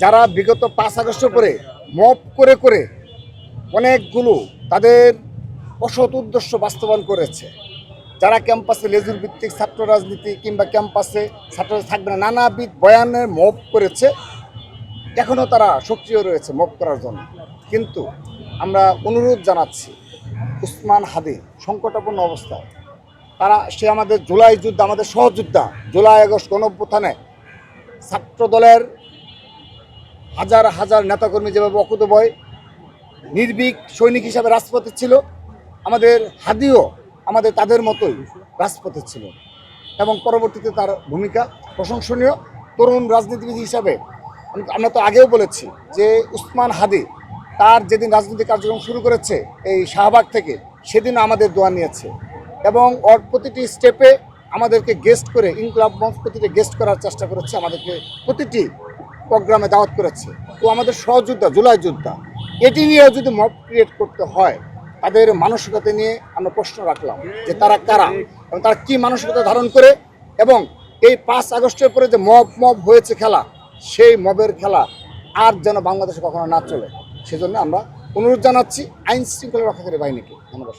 যারা বিগত 5 আগস্টের পরে মব করে করে অনেকগুলো তাদের অসৎ উদ্দেশ্য বাস্তবায়ন করেছে, যারা ক্যাম্পাসে লেজুর ভিত্তিক ছাত্র রাজনীতি কিংবা ক্যাম্পাসে ছাত্র থাকবে না নানাবিধ বয়ানের মব করেছে, এখনও তারা সক্রিয় রয়েছে মব করার জন্য। কিন্তু আমরা অনুরোধ জানাচ্ছি, উসমান হাদি সংকটাপন্ন অবস্থায়, সে আমাদের জুলাই যুদ্ধ, আমাদের সহযোদ্ধা। জুলাই আগস্ট গণঅভ্যুত্থানে ছাত্র দলের হাজার হাজার নেতাকর্মী যেভাবে অকুতোভয় নির্ভীক সৈনিক হিসাবে রাজপথে ছিল, আমাদের হাদিও আমাদের তাদের মতোই রাজপথে ছিল এবং পরবর্তীতে তার ভূমিকা প্রশংসনীয়। তরুণ রাজনীতিবিদ হিসাবে আমরা তো আগেও বলেছি যে উসমান হাদি তার যেদিন রাজনৈতিক কার্যক্রম শুরু করেছে এই শাহবাগ থেকে, সেদিন আমাদের দোয়া নিয়েছে এবং ওর প্রতিটি স্টেপে আমাদেরকে গেস্ট করে, ইনকলাব মঞ্চ প্রতিটি গেস্ট করার চেষ্টা করেছে, আমাদেরকে প্রতিটি প্রোগ্রামে দাওয়াত করেছে। তো আমাদের সহযোদ্ধা, জুলাই যোদ্ধা, এটি নিয়েও যদি মব ক্রিয়েট করতে হয়, তাদের মানসিকতা নিয়ে আমরা প্রশ্ন রাখলাম যে তারা কারা এবং তারা কী মানসিকতা ধারণ করে, এবং এই 5 আগস্টের পরে যে মব হয়েছে খেলা, সেই মবের খেলা আর যেন বাংলাদেশে কখনো না চলে। সেজন্য আমরা অনুরোধ জানাচ্ছি আইন শৃঙ্খলা রক্ষাকারী বাহিনীকে। ধন্যবাদ।